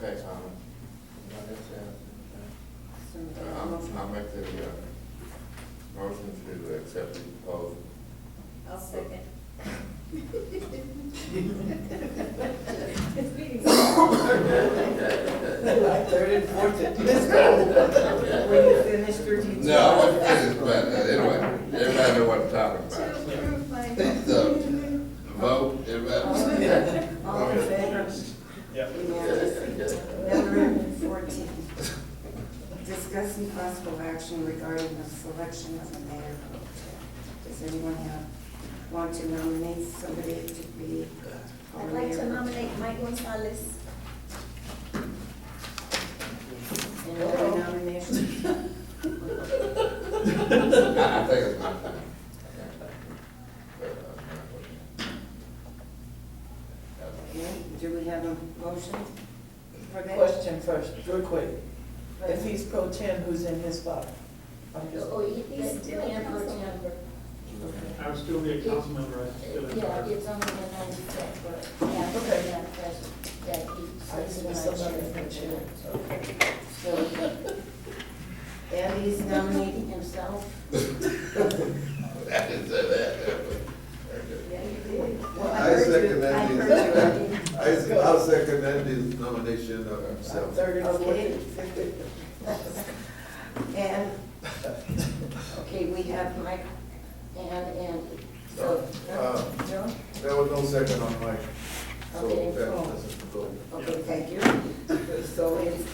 Okay, I'll make the motion to accept the proposal. I'll second. Like third and fourth. When you finish your detail. No, I wasn't finished, but anyway, everybody know what I'm talking To about. approve my. So, vote, everybody. All in favor? Yep. Unanimous. Number 14. Discuss and possible action regarding the selection of the mayor pro tem. Does anyone want to nominate somebody to be? I'd like to nominate Mike Gonzalez. Any other nominations? I think it's my time. Okay, do we have a motion for that? Question first, real quick. If he's pro tem, who's in his spot? I'm just- Oh, he's still a council member. I would still be a council member, I still. Yeah, it's only the 96, but yeah, Okay. that person, that he. I just was somebody in the chair. So, Andy's nominating Himself. I didn't say that. Yeah, you did. Well, I second I that. heard you, Andy. I'll second Andy's nomination of himself. Third and Okay. fourth. And, okay, we have Mike and Andy. So, Joe? There was no second on Mike, so Okay. that doesn't go. Okay, thank you. So it's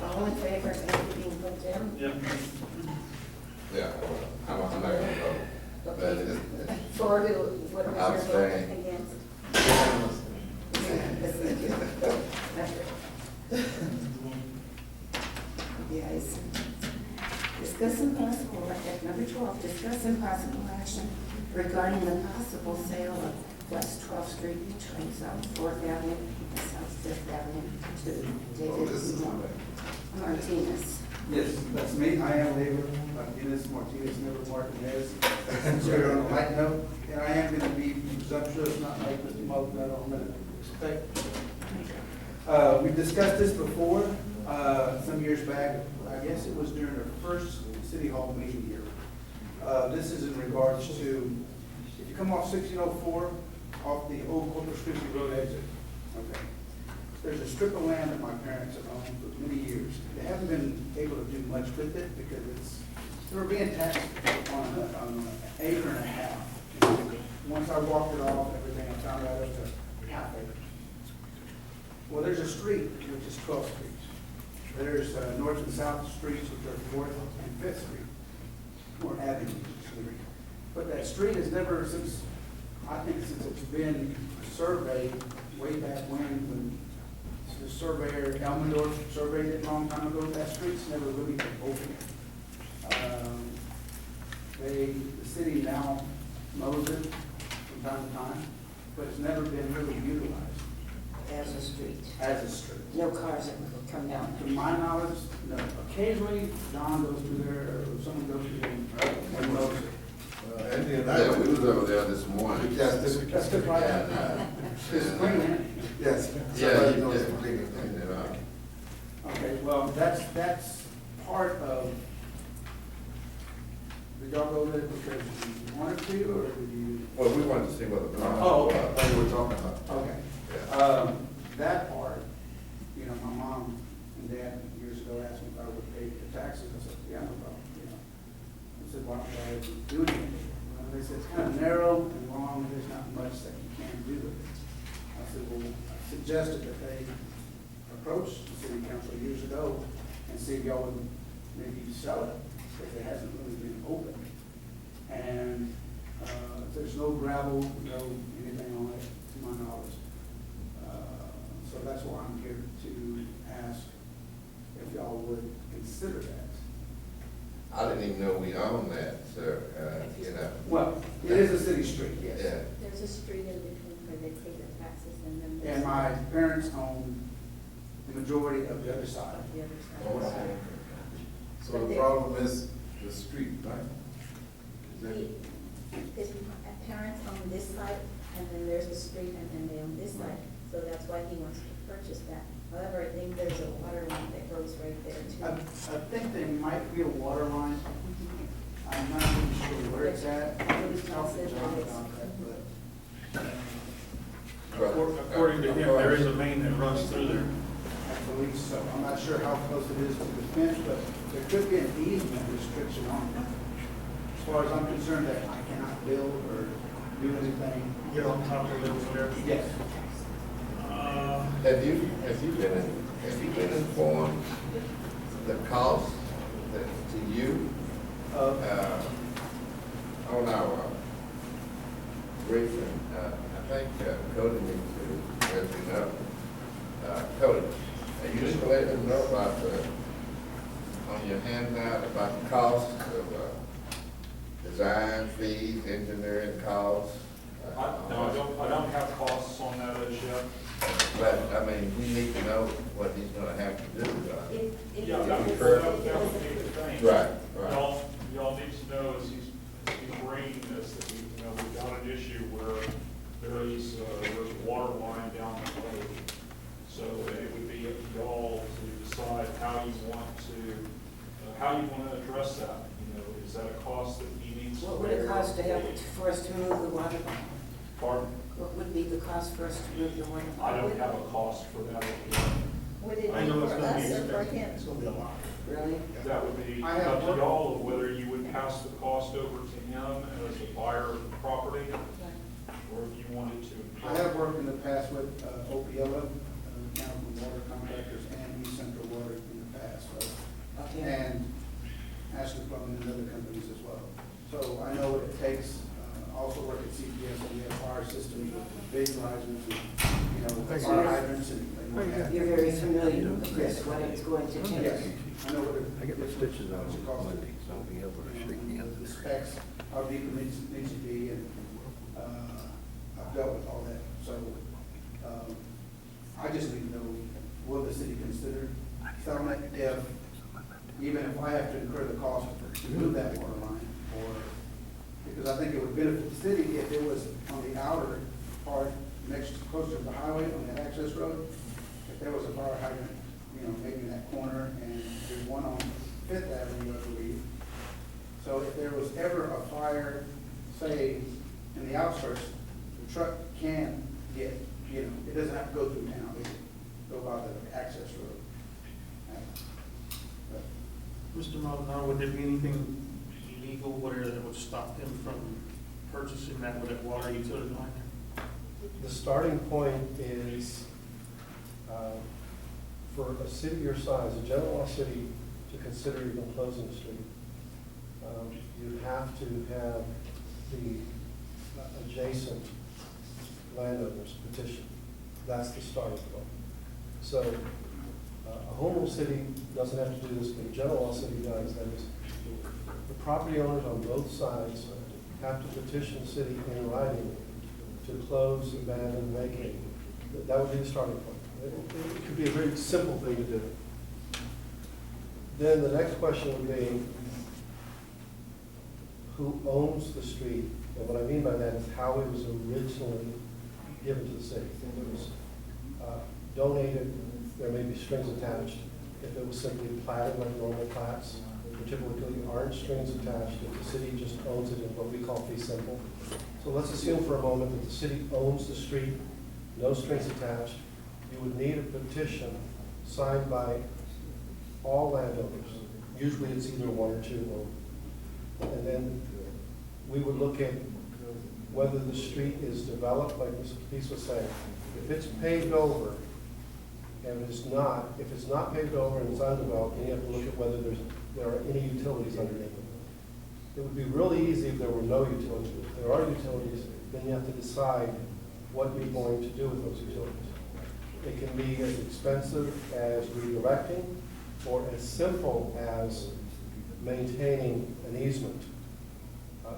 all in favor of Andy being put down? Yeah. Yeah, I'm not gonna vote. But Okay. it's- For the, what was your vote Abstain. against? Yes. Discuss and possible, at number 12, discuss and possible action regarding the possible sale of West 12th Street between South 4th Avenue and South 5th Avenue to Oh, David this is Martinez. Yes, that's me. I am labor, Martinez, never Martinez. Sure, on a light note, and I am gonna be presumptuous, not like Mr. Maldonado, I'm gonna respect. We discussed this before, some years back. I guess it was during our first city hall meeting here. This is in regards to, if you come off 1604, off the old Corpus Christi Road exit, okay? There's a strip of land that my parents have owned for many years. They haven't been able to do much with it because they were being taxed on an acre and a half. Once I walked it off, everything, I found out it was a half acre. Well, there's a street, which is 12th Street. There's North and South Streets, which are 4th and 5th Street, or Avenue, excuse me. But that street has never, since it's been surveyed way back when the surveyor, Elmendorf, surveyed it a long time ago, that street's never really been open. The city now mows it from time to time, but it's never been really utilized As a street. as a street. No cars that would come down To there. my knowledge, no. Occasionally, John goes through there, or someone goes through there and mows it. Andy and I. Yeah, we was over there this morning. Yes, That's good, right? It's clean, isn't it? Yes. Yeah, Somebody you knows did. completely. Okay, well, that's part of, did y'all go there because you wanted to, or did you? Well, we wanted to see what the problem Oh, was. okay. What you were talking about. Okay. Yeah. That part, you know, my mom and dad years ago asked me if I would pay the taxes. I said, yeah, no problem, you know. I said, why don't I do anything? Well, they said, it's kind of narrow and long, there's not much that you can do with it. I said, well, I suggested that they approach the city council years ago and see if y'all would maybe sell it, because it hasn't really been open. And, there's no gravel, no anything on it, to my knowledge. So that's why I'm here to ask if y'all would consider that. I didn't even know we owned that, sir, you know. Well, it is a city street, yes. Yeah. There's a street in between where they pay the taxes and then. And my parents own the majority of the other side. The other Oh, side. okay. So the problem is the street, right? Is that- His parents own this side, and then there's a street, and then they own this side, so that's why he wants to purchase that. However, I think I think there might be a water line. I'm not really sure where it's at. I'll talk to John about that, but According to him, there is a main that runs through there. I believe so. I'm not sure how close it is to the fence, but there could be an easement restriction on it. As far as I'm concerned, that I cannot build or do anything. Get on top of it over there. Yes. Have you been informed the cost that to you, on our briefing, I think Cody needs to let you know. Cody, are you just to let them know about on your handout about the cost of design fees, engineering costs? No, I don't have costs on that as yet. But, I mean, we need to know what he's gonna have to do. Yeah, that would be the thing. Right. Y'all need to know as he's bringing this, that we've got an issue where there's a water line down the road. So it would be up to y'all to decide how you want to address that. Is that a cost that he needs to bear? What would it cost to have, for us to move the water line? Pardon? What would be the cost for us to move the water I line? don't have a cost for that. Would it be I know it's for gonna be us or for expensive. him? It's gonna be a lot. Really? That would be I have up to worked- y'all of whether you would pass the cost over to him as a buyer of the property, or if you wanted to. I have worked in the past with Opiola, Mechanical Water Contractors, and East Central Water in the past, so. Okay. And Ashley Plumbing and other companies as well. So I know what it takes. Also work at CPS, and we have fire systems with vision risers, and, fire hydrants and what have you. You're very familiar with this, what it's going to take. Yes, I know what it. I get my stitches out what it costs. on Monday, so I'll be able to straighten the And other. the specs, how deep it needs to be, and, I've dealt with all that, so, I just need to know, will the city consider settlement if, even if I have to incur the cost to move that water line, or, because I think it would benefit the city if it was on the outer part, closer to the highway, on that access road, if there was a fire hydrant, maybe in that corner, and there's one on Fifth Avenue, I believe. So if there was ever a fire, say, in the outskirts, the truck can get, it doesn't have to go through town, it can go by the access road. But Mr. Maldonado, would there be anything illegal where that would stop them from purchasing that with that water utility line? The starting point is, for a city your size, a general law city, to consider even closing the street, you have to have the adjacent landowners petition. That's the starting point. So a home rule city doesn't have to do this, but a general law city does. That is, the property owners on both sides have to petition the city in writing to close, abandon, vacate. That would be the starting point. It could be a very simple thing to do. Then the next question would be, who owns the street? And what I mean by that is how it was originally given to the city. If it was donated, there may be strings attached. If it was simply platted like normal plats, there typically aren't strings attached. If the city just owns it in what we call fee simple. So let's assume for a moment that the city owns the street, no strings attached. You would need a petition signed by all landowners. Usually it's either one or two. And then we would look at whether the street is developed, like Mr. Peace was saying. If it's paved over, and if it's not paved over and it's undeveloped, then you have to look at whether there are any utilities underneath it. It would be really easy if there were no utilities. If there are utilities, then you have to decide what you're going to do with those utilities. It can be as expensive as redirecting, or as simple as maintaining an easement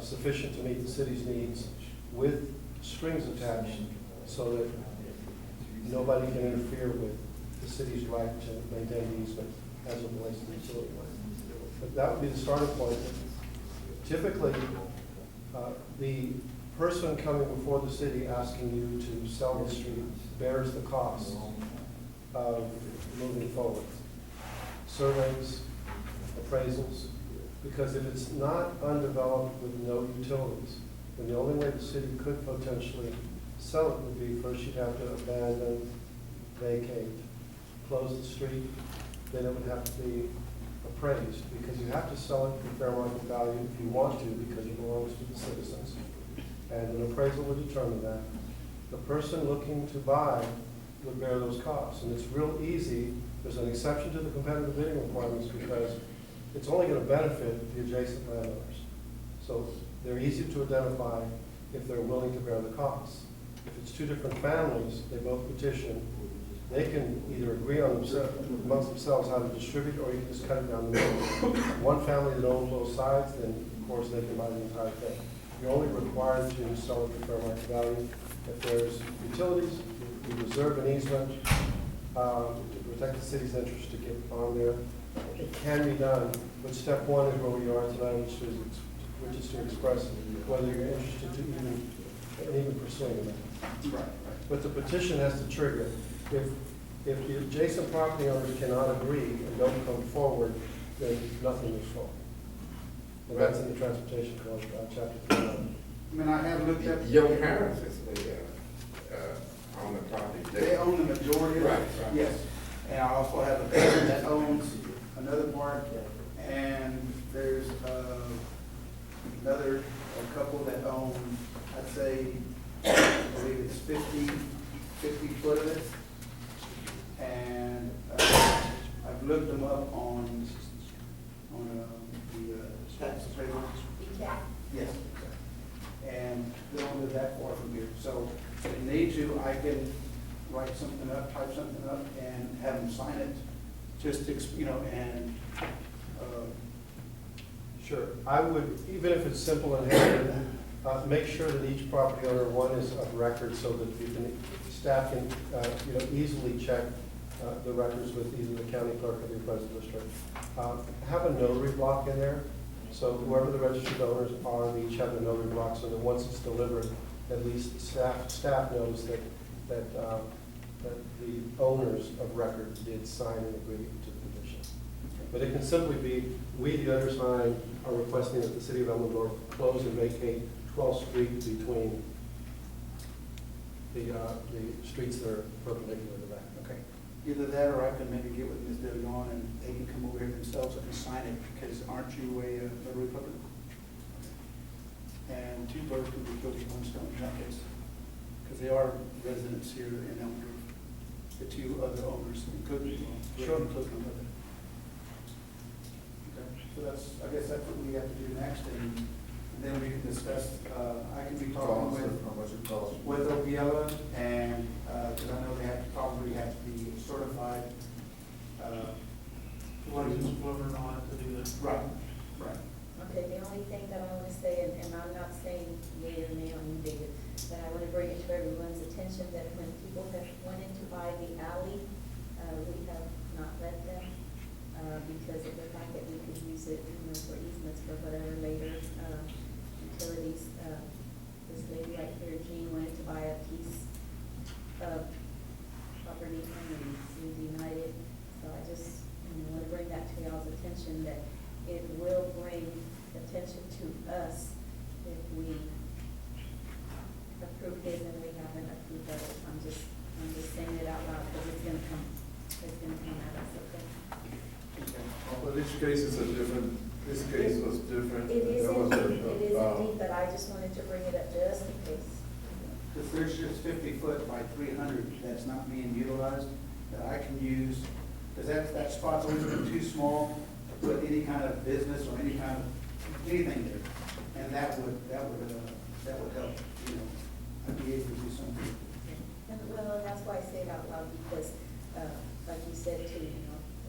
sufficient to meet the city's needs with strings attached so that nobody can interfere with the city's right to maintain the easement as it relates to the utility line. But that would be the starting point. Typically, the person coming before the city asking you to sell the street bears the cost of moving forward. surveys, appraisals, because if it's not undeveloped with no utilities, then the only way the city could potentially sell it would be first you'd have to abandon, vacate, close the street, then it would have to be appraised, because you have to sell it for fair market value if you want to, because it belongs to the citizens. And an appraisal would determine that. The person looking to buy would bear those costs, and it's real easy. There's an exception to the competitive bidding requirements because it's only going to benefit the adjacent landowners. So they're easy to identify if they're willing to bear the costs. If it's two different families, they both petition, they can either agree on amongst themselves how to distribute, or you can just cut it down the middle. One family that owns both sides, then of course they can buy the entire thing. You're only required to sell it for fair market value. If there's utilities, you reserve an easement to protect the city's interest to get on there. It can be done, but step one is where we are tonight, which is to express whether you're interested to even pursuing that. Right. But the petition has to trigger. If the adjacent property owners cannot agree and don't come forward, then nothing moves forward. And that's in the Transportation Code, chapter 3. I mean, I have looked at. Your parents is the, on the property. They own the majority of it. Right. Yes. And I also have a cousin that owns another part, and there's another couple that own, I'd say, I believe it's 50 foot of it. And I've looked them up on the tax appraisal. Yes. And they don't live that far from here. So if they need to, I can write something up, type something up, and have them sign it, just to, and, Sure. I would, even if it's simple and handwritten, make sure that each property owner, one is of record, so that staff can, easily check the records with either the county clerk or the appraisal district. Have a notary block in there, so whoever the registered owners are, they each have a notary block, so that once it's delivered, at least staff knows that the owners of record did sign and agree to the petition. But it can simply be, we, the undersigned, are requesting that the city of Elmendorf close and vacate 12th Street between the streets that are perpendicular to that. okay. Either that, or I can maybe get with Ms. DeLeon and they can come over here themselves and sign it, because aren't you a notary public? And two birds can be killed with one stone in that case, because they are residents here in Elmendorf. The two other owners, including, including them. Okay. So that's, I guess that's what we have to do next, and then we can discuss, I can be talking How much it costs? with Obiella, and, because I know they probably have to be certified. Licensed plumber and all that to do that. Right, right. Okay, the only thing that I want to say, and I'm not saying yea or nay on you, David, but I want to bring it to everyone's attention that when people have went in to buy the alley, we have not let them, because of the fact that we could use it, for easements for whatever later, utilities. This lady right here, Jean, wanted to buy a piece of property from the United. So I just want to bring that to y'all's attention, that it will bring attention to us if we approve his and we haven't approved others. I'm just saying it out loud because it's gonna come at us, okay? Well, each case is a different, this case was different. It is There was indeed, but I just wanted to bring it up just in case. Because there's just 50 foot by 300 that's not being utilized, that I can use, because that spot's always been too small to put any kind of business or any kind of, anything there. And that would help, I'd be able to do something. And well, that's why I say it out loud, because, like you said too,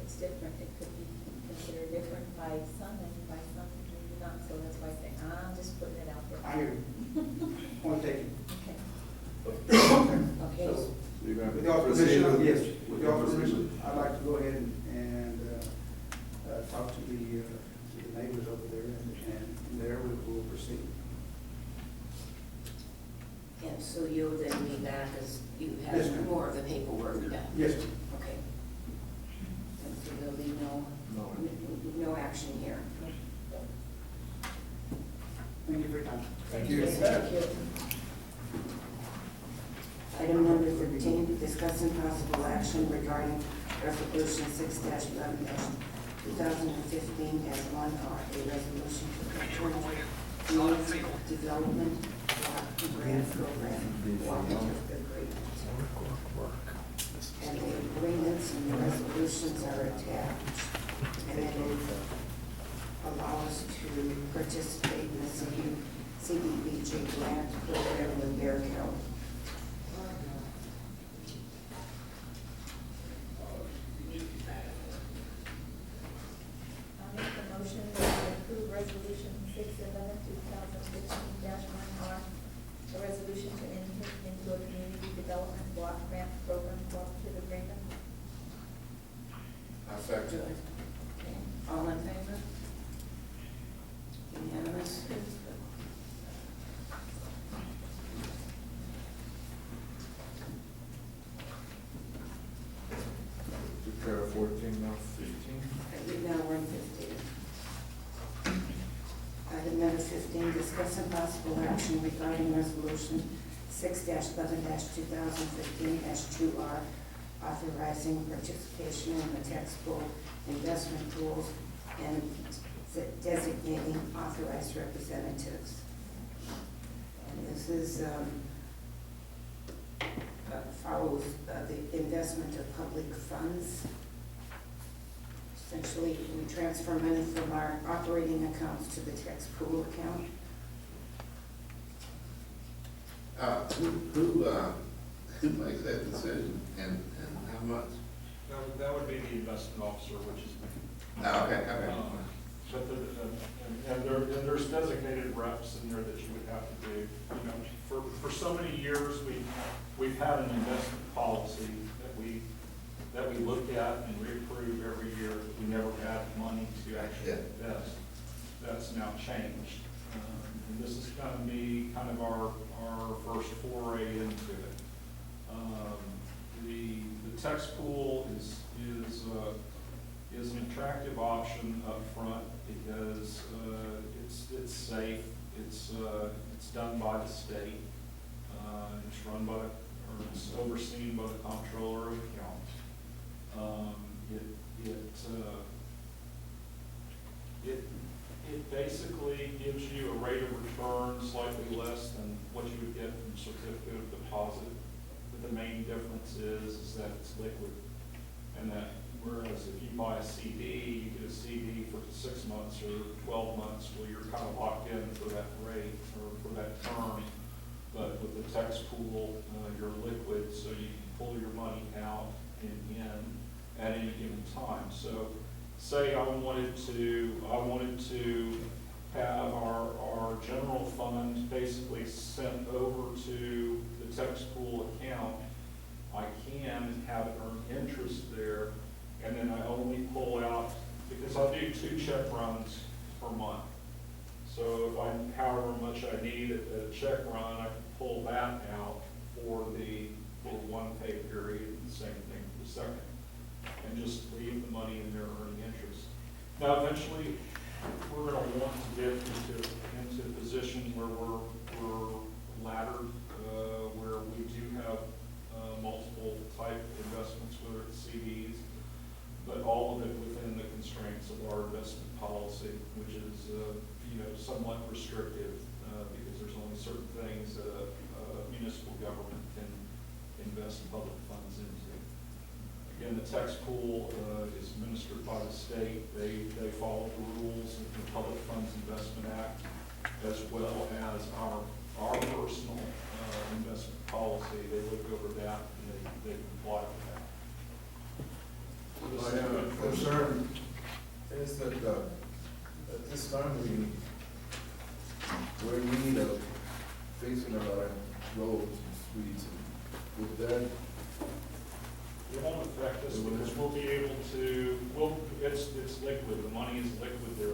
it's different. It could be considered different by some and by some maybe not. So that's why I say, I'm just putting it out there. I hear you. Point taken. Okay. Okay. Okay. You're gonna With y'all's proceed permission, with- yes, with with y'all's the permission, position? I'd like to go ahead and talk to the neighbors over there, and from there we will proceed. And so you'll then be back as you Yes, have ma'am. more of the paperwork done? Yes, ma'am. Okay. And so there'll be no No action here. Thank you for your time. Thank you. Thank you. Item number 13, discuss and possible action regarding resolution 6-11-2015-1R, a resolution to enter community development block grant program cooperative agreement. And the agreements and the resolutions are attached, and it will allow us to participate in the CDBG grant program in Bear County. I'll make the motion that we approve resolution 6-11-2015-1R, a resolution to enter into a community development block grant program cooperative agreement. I second. Okay, all in favor? Unanimous? Prepare 14, now 15. Now we're in 15. Item number 15, discuss and possible action regarding resolution 6-11-2015-2R, authorizing participation in the tax pool investment pools and designating authorized representatives. And this is, follows the investment of public funds. Essentially, we transfer money from our operating accounts to the tax pool account. Who makes that decision and how much? That would be the investment officer, which is me. Okay. But there's designated reps in there that you would have to do. You know, for so many years, we've had an investment policy that we look at and reapprove every year. We never had money to actually invest. That's now changed. And this is going to be kind of our first foray into it. The tax pool is an attractive option up front because it's safe. It's done by the state. It's run by it's overseen by the comptroller of accounts. It basically gives you a rate of return slightly less than what you would get from certificate of deposit. But the main difference is that it's liquid. And that whereas if you buy a CD, you get a CD for 6 months or 12 months, well, you're kind of locked in for that rate or for that term. But with the tax pool, you're liquid, so you can pull your money out and in at any given time. So say I wanted to have our general fund basically sent over to the tax pool account, I can have it earn interest there, and then I only pull out, because I do 2 check runs per month. So if however much I need at a check run, I can pull that out for one pay period, and the same thing for the second, and just leave the money in there earning interest. Now, eventually, we're going to want to get into a position where we're laddered, where we do have multiple type investments, whether it's CDs, but all of it within the constraints of our investment policy, which is somewhat restrictive because there's only certain things that a municipal government can invest public funds into. Again, the tax pool is administered by the state. They follow the rules of the Public Funds Investment Act, as well as our personal investment policy. They look over that and they comply with that. My concern is that at this time we're in need of fixing a lot of roads and streets. With that, It won't affect us because we'll be able to, it's liquid, the money is liquid there.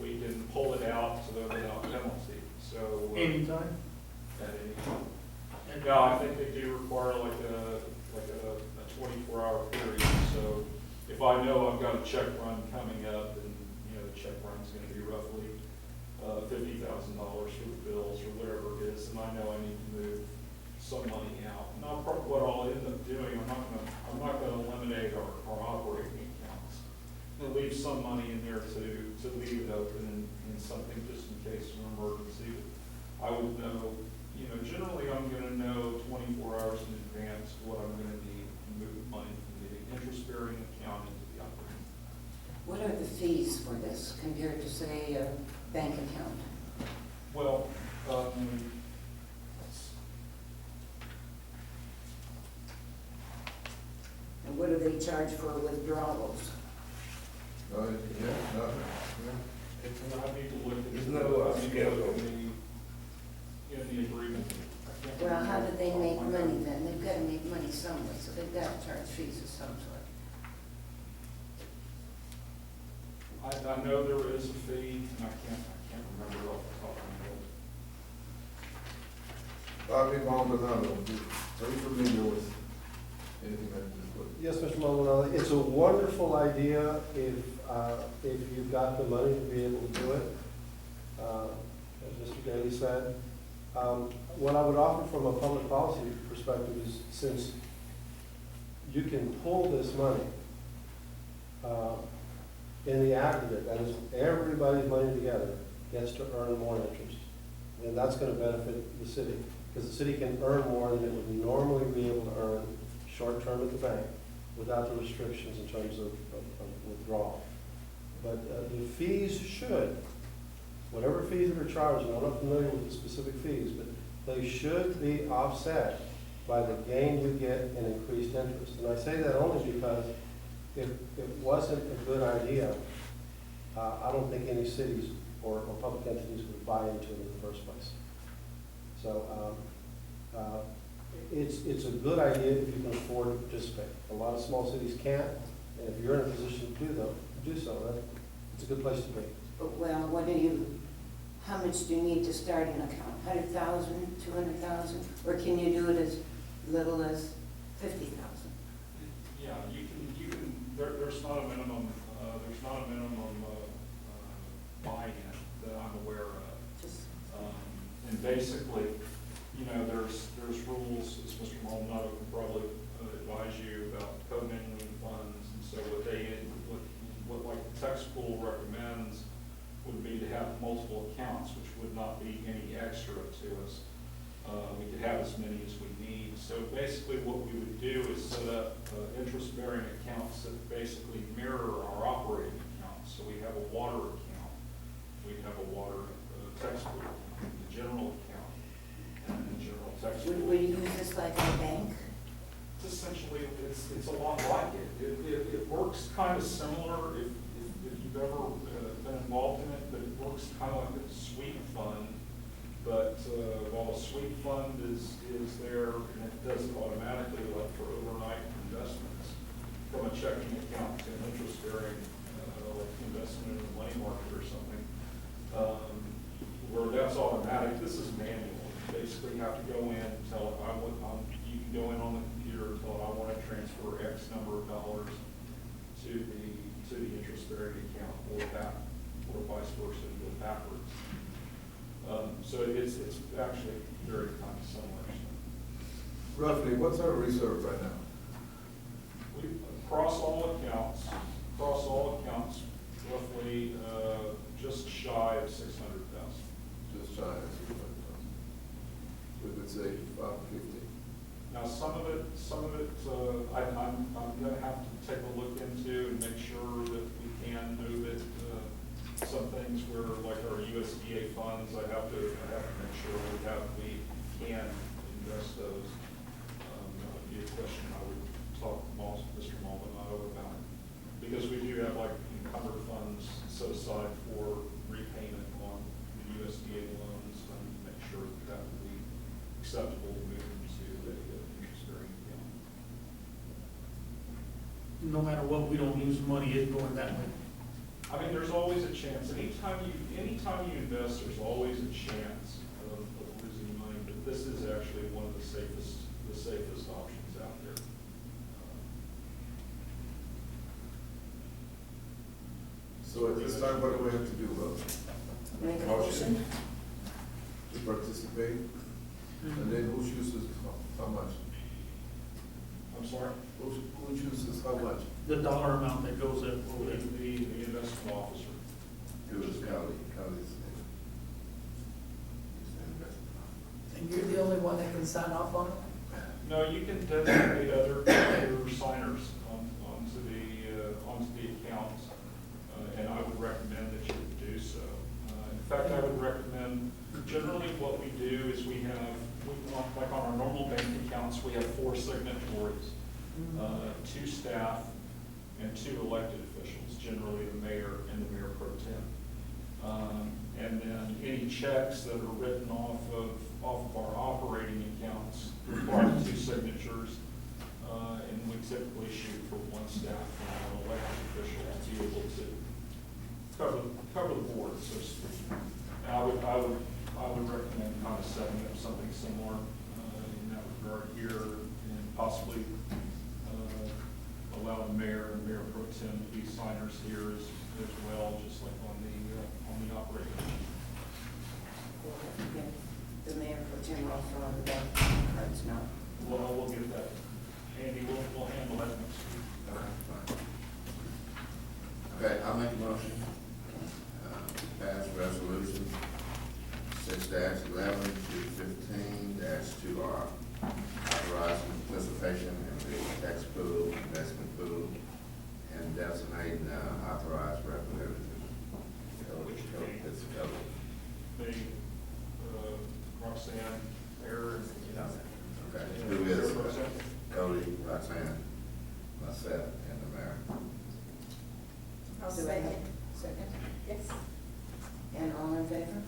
We can pull it out without penalty, so. Anytime? At any time. Yeah, I think they do require like a 24-hour period, so if I know I've got a check run coming up, and, you know, the check run's gonna be roughly $50,000 for the bills or whatever it is, and I know I need to move some money out. And what I'll end up doing, I'm not gonna eliminate our operating accounts. And leave some money in there to leave it open in something just in case of an emergency. I would know, you know, generally I'm gonna know 24 hours in advance what I'm gonna need to move money from the interest-bearing account into the operating. What are the fees for this compared to, say, a bank account? Well, And what do they charge for withdrawals? No, yeah, nothing. I need to look at. There's no, I need to schedule. look in the agreement. I can't Well, how do they make remember. money then? They've got to make money some way, so they've got to charge fees of some sort. I know there is a fee, and I can't remember off the top of my head. Bobby Maldonado, are you familiar with anything like this? Yes, Mr. Maldonado, it's a wonderful idea if you've got the money to be able to do it, as Mr. Daly said. What I would offer from a public policy perspective is, since you can pull this money in the aggregate, that is, everybody's money together gets to earn more interest, and that's going to benefit the city, because the city can earn more than it would normally be able to earn short-term at the bank without the restrictions in terms of withdrawal. But the fees should, whatever fees that are charged, and I'm not familiar with the specific fees, but they should be offset by the gain you get in increased interest. And I say that only because if it wasn't a good idea, I don't think any cities or public entities would buy into it in the first place. So it's a good idea if you can afford to participate. A lot of small cities can't, and if you're in a position to do so, it's a good place to be. Well, how much do you need to start an account? 100,000, 200,000, or can you do it as little as 50,000? Yeah, you can, there's not a minimum, buy-in that I'm aware of. And basically, you know, there's rules, as Mr. Maldonado could probably advise you about co-mingling funds, and so what like the tax pool recommends would be to have multiple accounts, which would not be any extra to us. We could have as many as we need. So basically what we would do is set up interest-bearing accounts that basically mirror our operating accounts. So we have a water account, we have a water tax pool account, the general account, and the general tax pool. Would you use this like a bank? It's essentially, it's a lot like it. It works kind of similar if you've ever been involved in it, but it works kind of like a sweep fund. But while a sweep fund is there, and it does it automatically, like for overnight investments, from a checking account to an interest-bearing like investment in a money market or something, where that's automatic, this is manual. You basically have to go in, tell it, you can go in on the computer and tell it, I want to transfer X number of dollars to the interest-bearing account, or vice versa, and go backwards. So it's actually very kind of similar. Roughly, what's our reserve right now? We, across all accounts, roughly just shy of 600,000. Just shy of 600,000. We would say 550. Now, some of it, I'm gonna have to take a look into and make sure that we can move it. Some things where, like our USDA funds, I have to make sure we can invest those. That would be a question I would talk to Mr. Maldonado about, because we do have like encumbered funds set aside for repayment on the USDA loans, and make sure that would be acceptable to move into the interest-bearing account. No matter what, we don't lose money, it's going that way. I mean, there's always a chance. Anytime you invest, there's always a chance of losing money. But this is actually one of the safest options out there. So at this time, what do we have to do, Make a motion. to participate? And then who chooses how much? I'm sorry, Who chooses how much? The dollar amount that goes in, the investment officer. It was county's. And you're the only one that can sign off on it? No, you can designate other signers onto the accounts, and I would recommend that you would do so. In fact, I would recommend, generally what we do is like on our normal bank accounts, we have 4 signatories, 2 staff and 2 elected officials, generally the mayor and the mayor pro tem. And then any checks that are written off of our operating accounts require 2 signatures, and we typically shoot for 1 staff and 1 elected official to be able to cover the board, so to speak. And I would recommend kind of setting up something similar in that regard here, and possibly allow the mayor and mayor pro tem to be signers here as well, just like on the operating. The mayor pro tem also on the bank cards now. Well, we'll get that. Andy, we'll handle that next week. Okay, I'll make a motion. Pass resolution 6-11 to 15-2R, authorizing participation in the tax pool, investment pool, and designating authorized representatives. Me, Roxanne, Mayor, Okay, who is Cody, Roxanne, myself, and the mayor. I'll Do I have- second. Second. Yes. And all in favor?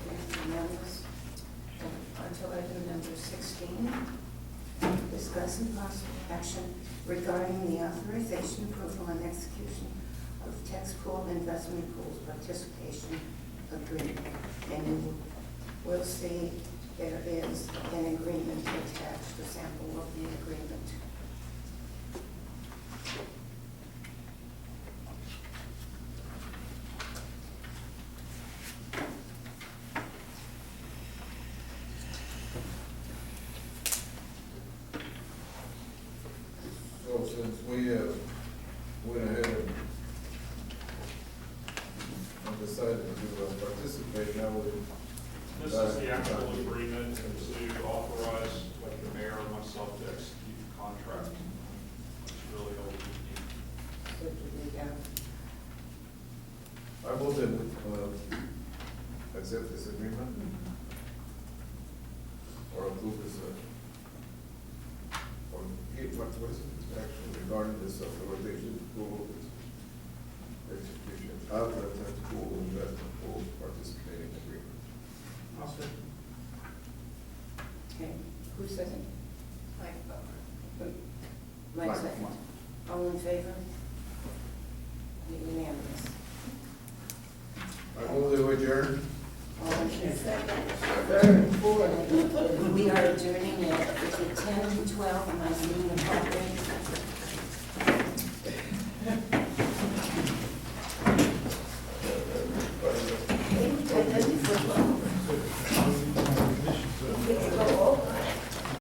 Okay, unanimous. Until item number 16, discuss and possible action regarding the authorization, approval, and execution of tax pool and investment pools participation agreement. And you will see there is an agreement attached, a sample of the agreement. So since we went ahead and decided to participate, now we. this is the actual agreement to authorize, like the mayor and myself, to execute the contract. It's really all we need. So do we have I will then accept this agreement or approve this, or give what is it, actually regarding this authorization pool, this execution, authorized pool, investment pool, participating agreement. I'll say, Okay, who second? Mike Butler. Mike Mike. second. All in favor? Unanimous. I move that we adjourn. All in favor? Second. Third and fourth. We are adjourning at 10:12, and I'm meeting appropriate.